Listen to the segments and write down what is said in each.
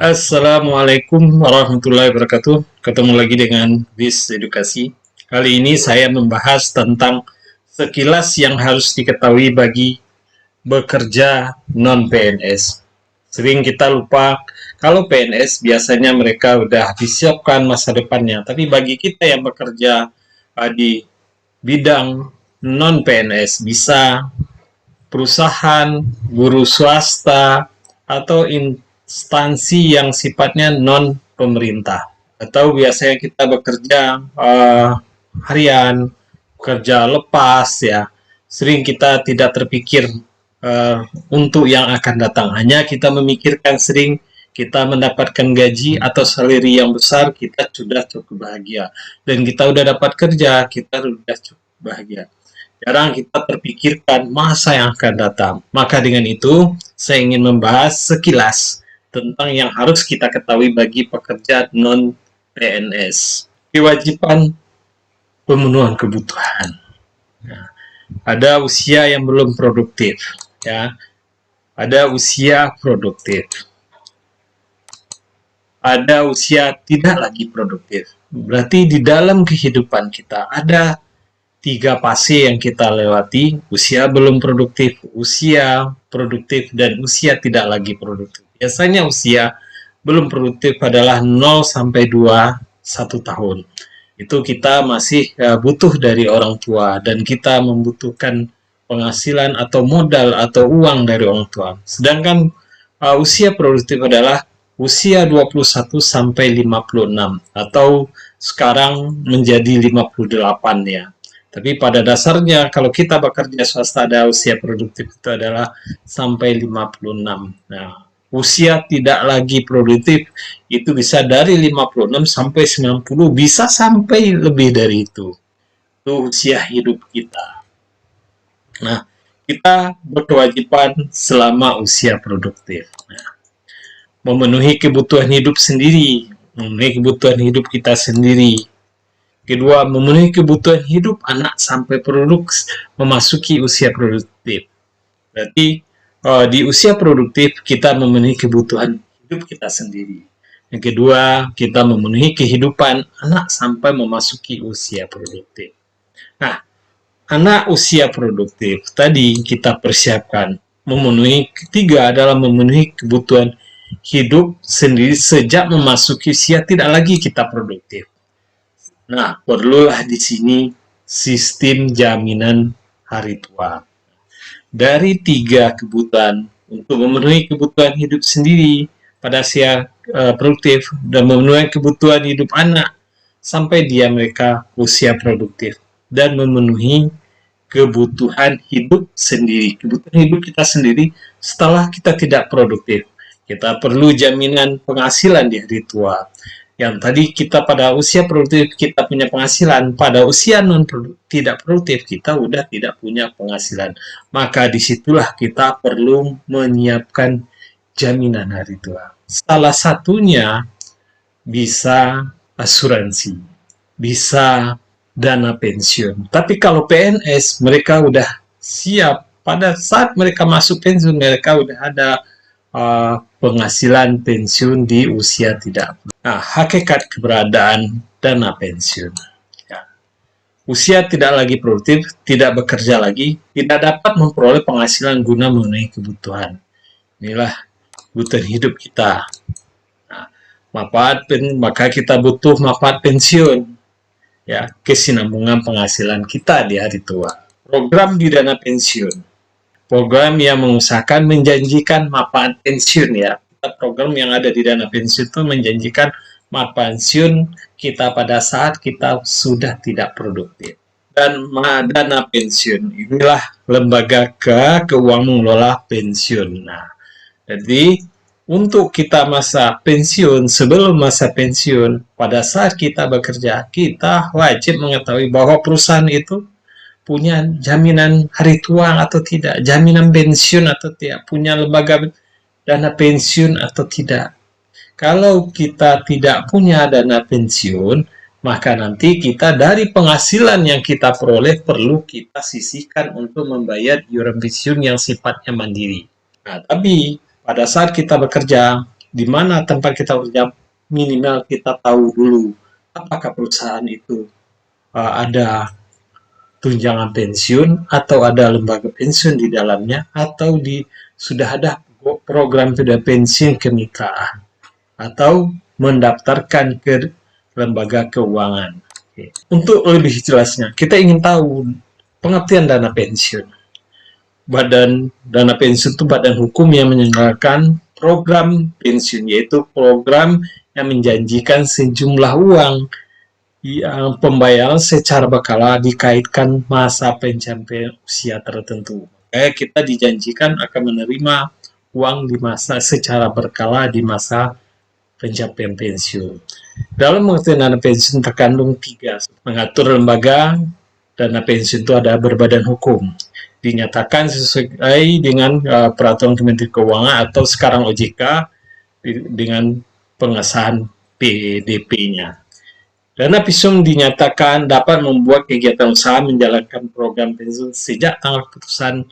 Assalamualaikum warahmatullahi wabarakatuh. Ketemu lagi dengan Bis Edukasi. Kali ini saya membahas tentang sekilas yang harus diketahui bagi bekerja non-PNS. Sering kita lupa kalau PNS biasanya mereka udah disiapkan masa depannya. Tapi bagi kita yang bekerja di bidang non-PNS, bisa perusahaan, guru swasta, atau instansi yang sifatnya non pemerintah. Atau biasanya kita bekerja harian, kerja lepas ya, sering kita tidak terpikir untuk yang akan datang. Hanya kita memikirkan sering kita mendapatkan gaji atau salary yang besar, kita sudah cukup bahagia. Dan kita udah dapat kerja, kita sudah cukup bahagia. Jarang kita terpikirkan masa yang akan datang. Maka dengan itu, saya ingin membahas sekilas tentang yang harus kita ketahui bagi pekerja non-PNS. Kewajiban pemenuhan kebutuhan. Nah, ada usia yang belum produktif, ya. Ada usia produktif. Ada usia tidak lagi produktif. Berarti di dalam kehidupan kita ada 3 fase yang kita lewati: usia belum produktif, usia produktif, dan usia tidak lagi produktif. Biasanya usia belum produktif adalah 0 sampai 2, 1 tahun. Itu kita masih butuh dari orang tua, dan kita membutuhkan penghasilan atau modal atau uang dari orang tua. Sedangkan usia produktif adalah usia 21 sampai 56 atau sekarang menjadi 58 ya. Tapi pada dasarnya kalau kita bekerja swasta ada usia produktif itu adalah sampai 56. Nah, usia tidak lagi produktif itu bisa dari 56 sampai 90, bisa sampai lebih dari itu. Itu usia hidup kita. Nah, kita berkewajiban selama usia produktif. Nah, memenuhi kebutuhan hidup sendiri, memenuhi kebutuhan hidup kita sendiri. Kedua, memenuhi kebutuhan hidup anak sampai memasuki usia produktif. Berarti di usia produktif kita memenuhi kebutuhan hidup kita sendiri. Yang kedua, kita memenuhi kehidupan anak sampai memasuki usia produktif. Nah, anak usia produktif tadi kita persiapkan. Memenuhi ketiga adalah memenuhi kebutuhan hidup sendiri sejak memasuki usia tidak lagi kita produktif. Nah, perlulah di sini sistem jaminan hari tua. Dari 3 kebutuhan untuk memenuhi kebutuhan hidup sendiri pada usia produktif dan memenuhi kebutuhan hidup anak sampai mereka usia produktif dan memenuhi kebutuhan hidup sendiri. Kebutuhan hidup kita sendiri setelah kita tidak produktif. Kita perlu jaminan penghasilan di hari tua. Yang tadi kita pada usia produktif kita punya penghasilan, pada usia tidak produktif kita udah tidak punya penghasilan. Maka disitulah kita perlu menyiapkan jaminan hari tua. Salah satunya bisa asuransi, bisa dana pensiun. Tapi kalau PNS mereka udah siap pada saat mereka masuk pensiun, mereka udah ada penghasilan pensiun di usia tidak. Nah, hakikat keberadaan dana pensiun. Ya. Usia tidak lagi produktif, tidak bekerja lagi, tidak dapat memperoleh penghasilan guna memenuhi kebutuhan. Inilah kebutuhan hidup kita. Nah, maka kita butuh manfaat pensiun. Ya, kesinambungan penghasilan kita di hari tua. Program di dana pensiun. Program yang mengusahakan menjanjikan manfaat pensiun ya. Program yang ada di dana pensiun itu menjanjikan manfaat pensiun kita pada saat kita sudah tidak produktif. Dan dana pensiun inilah lembaga keuangan mengelola pensiun. Nah, jadi untuk kita masa pensiun, sebelum masa pensiun, pada saat kita bekerja, kita wajib mengetahui bahwa perusahaan itu punya jaminan hari tua atau tidak, jaminan pensiun atau tidak, punya lembaga dana pensiun atau tidak. Kalau kita tidak punya dana pensiun, maka nanti kita dari penghasilan yang kita peroleh perlu kita sisihkan untuk membayar iuran pensiun yang sifatnya mandiri. Nah, tapi pada saat kita bekerja, di mana tempat kita bekerja, minimal kita tahu dulu apakah perusahaan itu ada tunjangan pensiun atau ada lembaga pensiun di dalamnya, atau sudah ada program sudah pensiun kemitraan, atau mendaftarkan ke lembaga keuangan. Untuk lebih jelasnya, kita ingin tahu pengertian dana pensiun. Badan dana pensiun itu badan hukum yang menyelenggarakan program pensiun, yaitu program yang menjanjikan sejumlah uang yang pembayaran secara berkala dikaitkan masa pencapaian usia tertentu. Kita dijanjikan akan menerima uang di masa secara berkala di masa pencapaian pensiun. Dalam pengertian dana pensiun terkandung 3. Mengatur lembaga dana pensiun itu ada berbadan hukum, dinyatakan sesuai dengan peraturan Kementerian Keuangan atau sekarang OJK dengan pengesahan PDP-nya. Dana pensiun dinyatakan dapat membuat kegiatan usaha menjalankan program pensiun sejak tanggal keputusan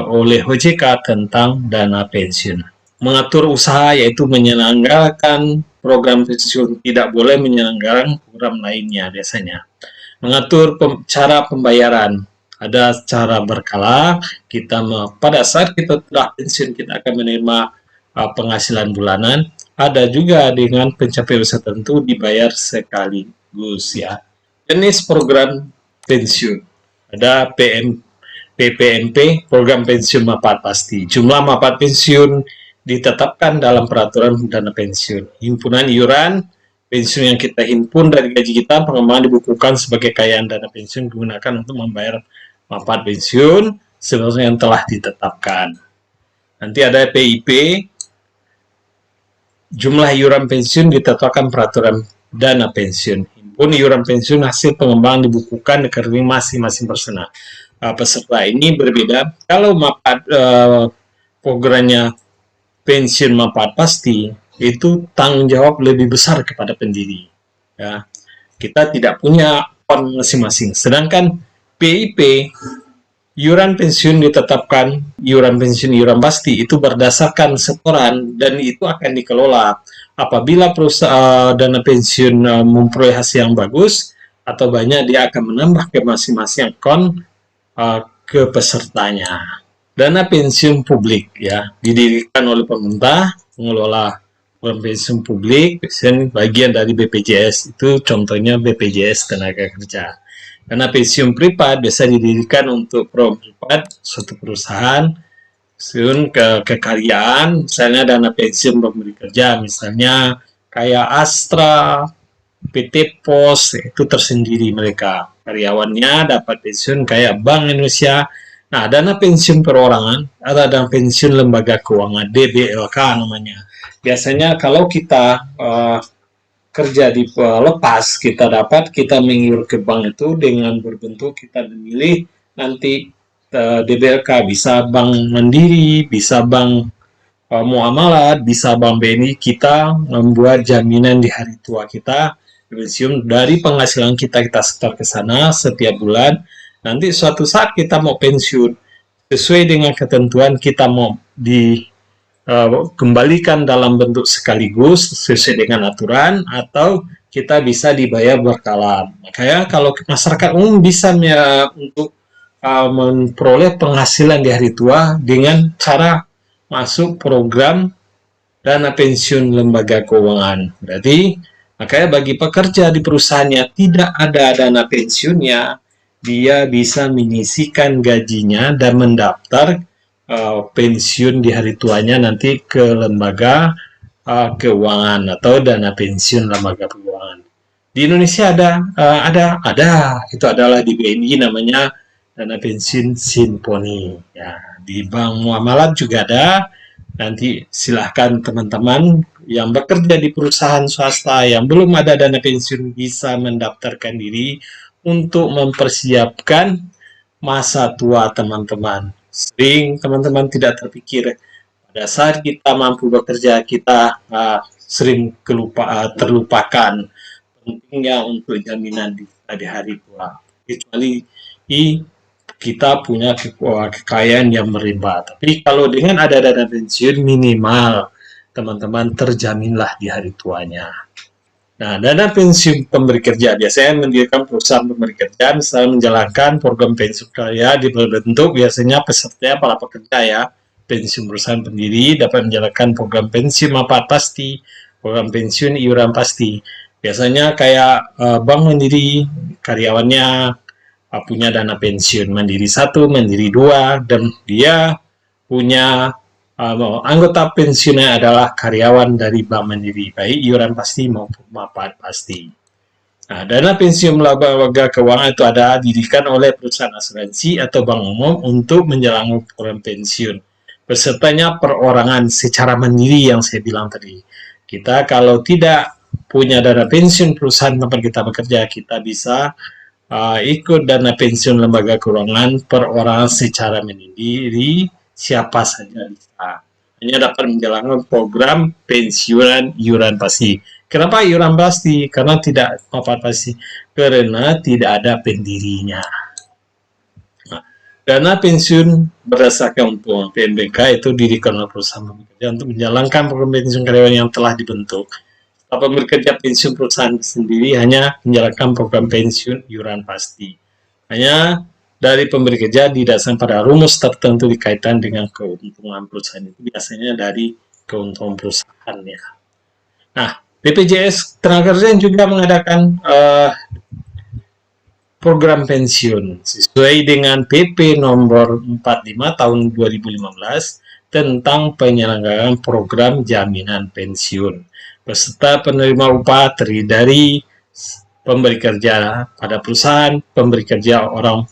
oleh OJK tentang dana pensiun. Mengatur usaha yaitu menyelenggarakan program pensiun, tidak boleh menyelenggarakan program lainnya biasanya. Mengatur cara pembayaran, ada cara berkala, pada saat kita telah pensiun kita akan menerima penghasilan bulanan, ada juga dengan pencapaian usaha tertentu dibayar sekaligus ya. Jenis program pensiun, ada PPNP, program pensiun manfaat pasti. Jumlah manfaat pensiun ditetapkan dalam peraturan dana pensiun. Himpunan iuran pensiun yang kita himpun dari gaji kita, pengembangan dibukukan sebagai kekayaan dana pensiun digunakan untuk membayar manfaat pensiun seperti yang telah ditetapkan. Nanti ada PIP, jumlah iuran pensiun ditetapkan peraturan dana pensiun. Himpun iuran pensiun hasil pengembangan dibukukan di rekening masing-masing peserta. Ini berbeda. Kalau manfaat programnya pensiun manfaat pasti, itu tanggung jawab lebih besar kepada pendiri. Ya, kita tidak punya akun masing-masing. Sedangkan PIP, iuran pensiun ditetapkan, iuran pensiun iuran pasti itu berdasarkan setoran dan itu akan dikelola. Apabila perusahaan dana pensiun memperoleh hasil yang bagus atau banyak, dia akan menambah ke masing-masing akun ke pesertanya. Dana pensiun publik ya didirikan oleh pemerintah, mengelola program pensiun publik, bagian dari BPJS, itu contohnya BPJS Tenaga Kerja. Dana pensiun privat biasa didirikan untuk program privat suatu perusahaan, pensiun kekaryaan, misalnya dana pensiun pemberi kerja, misalnya kayak Astra, PT Pos, itu tersendiri mereka. Karyawannya dapat pensiun kayak Bank Indonesia. Nah, dana pensiun perorangan, ada dana pensiun lembaga keuangan, DBLK namanya. Biasanya kalau kita kerja di lepas, kita mengiur ke bank itu dengan berbentuk kita memilih nanti DBLK, bisa Bank Mandiri, bisa Bank Muamalat, bisa Bank BNI. Kita membuat jaminan di hari tua kita pensiun dari penghasilan kita setor ke sana setiap bulan. Nanti suatu saat kita mau pensiun, sesuai dengan ketentuan kita mau kembalikan dalam bentuk sekaligus sesuai dengan aturan, atau kita bisa dibayar berkala. Makanya kalau masyarakat umum bisa untuk memperoleh penghasilan di hari tua dengan cara masuk program dana pensiun lembaga keuangan. Berarti makanya bagi pekerja di perusahaannya tidak ada dana pensiunnya, dia bisa menyisihkan gajinya dan mendaftar pensiun di hari tuanya nanti ke lembaga keuangan atau dana pensiun lembaga keuangan. Di Indonesia ada, itu adalah di BNI namanya dana pensiun Simponi. Ya, di Bank Muamalat juga ada. Nanti silahkan teman-teman yang bekerja di perusahaan swasta yang belum ada dana pensiun bisa mendaftarkan diri untuk mempersiapkan masa tua teman-teman. Sering teman-teman tidak terpikir pada saat kita mampu bekerja, kita sering terlupakan pentingnya untuk jaminan di hari tua. Kecuali kita punya kekayaan yang melimpah. Tapi kalau dengan ada dana pensiun minimal teman-teman terjaminlah di hari tuanya. Nah, dana pensiun pemberi kerja biasanya mendirikan perusahaan pemberi kerja, misalnya menjalankan program pensiun karya dibentuk biasanya peserta para pekerja ya. Pensiun perusahaan pendiri dapat menjalankan program pensiun manfaat pasti, program pensiun iuran pasti. Biasanya kayak bank mandiri, karyawannya punya dana pensiun mandiri 1, mandiri 2, dan dia punya anggota pensiunnya adalah karyawan dari Bank Mandiri, baik iuran pasti maupun manfaat pasti. Nah, dana pensiun lembaga keuangan itu ada didirikan oleh perusahaan asuransi atau bank umum untuk menjalankan program pensiun. Pesertanya perorangan secara mandiri yang saya bilang tadi. Kita kalau tidak punya dana pensiun perusahaan tempat kita bekerja, kita bisa ikut dana pensiun lembaga keuangan perorangan secara mandiri, siapa saja bisa. Hanya dapat menjalankan program pensiunan iuran pasti. Kenapa iuran pasti? Karena tidak manfaat pasti. Karena tidak ada pendirinya. Nah, dana pensiun berdasarkan untung PNBK itu didirikan oleh perusahaan bekerja untuk menjalankan program pensiun karyawan yang telah dibentuk. Pemberi kerja pensiun perusahaan sendiri hanya menjalankan program pensiun iuran pasti. Hanya dari pemberi kerja didasarkan pada rumus tertentu dikaitan dengan keuntungan perusahaan itu biasanya dari keuntungan perusahaan ya. Nah, BPJS Tenaga juga mengadakan program pensiun sesuai dengan PP nomor 45 tahun 2015 tentang penyelenggaraan program jaminan pensiun. Peserta penerima upah terdiri dari pemberi kerja pada perusahaan, pemberi kerja orang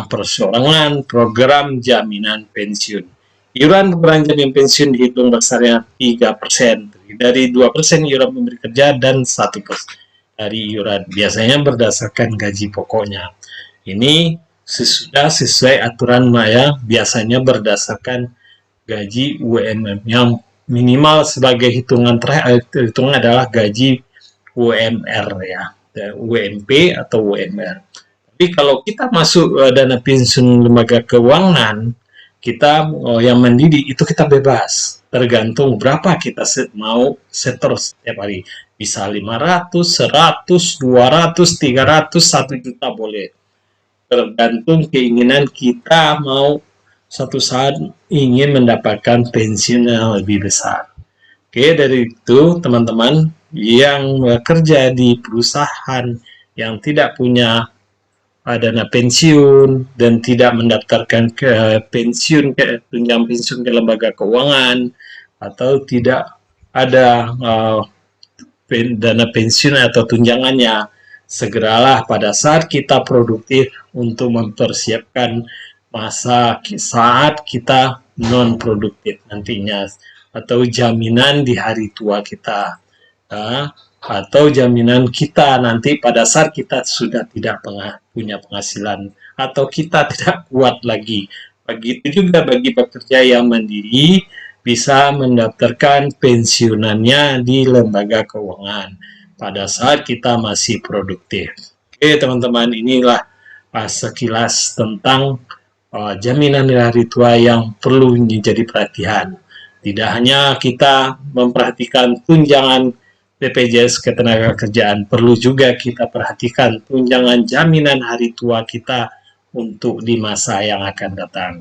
perseorangan, program jaminan pensiun. Iuran program jaminan pensiun dihitung besarnya 3%, dari 2% iuran pemberi kerja dan 1% dari iuran. Biasanya berdasarkan gaji pokoknya. Ini sudah sesuai aturan Maya, biasanya berdasarkan gaji UMR yang minimal sebagai hitungan adalah gaji UMR ya, UMP atau UMR. Tapi kalau kita masuk dana pensiun lembaga keuangan, kita yang mandiri itu kita bebas, tergantung berapa kita mau setor setiap hari. Bisa 500, 100, 200, 300, 1 juta boleh. Tergantung keinginan kita mau suatu saat ingin mendapatkan pensiun yang lebih besar. Oke, dari itu teman-teman yang bekerja di perusahaan yang tidak punya dana pensiun dan tidak mendaftarkan ke pensiun tunjangan pensiun ke lembaga keuangan atau tidak ada dana pensiun atau tunjangannya, segeralah pada saat kita produktif untuk mempersiapkan masa saat kita non produktif nantinya, atau jaminan di hari tua kita, atau jaminan kita nanti pada saat kita sudah tidak punya penghasilan atau kita tidak kuat lagi. Begitu juga bagi pekerja yang mandiri bisa mendaftarkan pensiunannya di lembaga keuangan pada saat kita masih produktif. Oke teman-teman, inilah sekilas tentang jaminan di hari tua yang perlu menjadi perhatian. Tidak hanya kita memperhatikan tunjangan BPJS Ketenagakerjaan, perlu juga kita perhatikan tunjangan jaminan hari tua kita untuk di masa yang akan datang.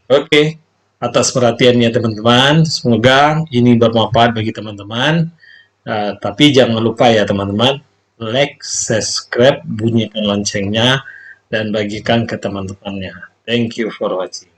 Oke, atas perhatiannya teman-teman, semoga ini bermanfaat bagi teman-teman. Tapi jangan lupa ya teman-teman, like, subscribe, bunyikan loncengnya, dan bagikan ke teman-temannya. Thank you for watching.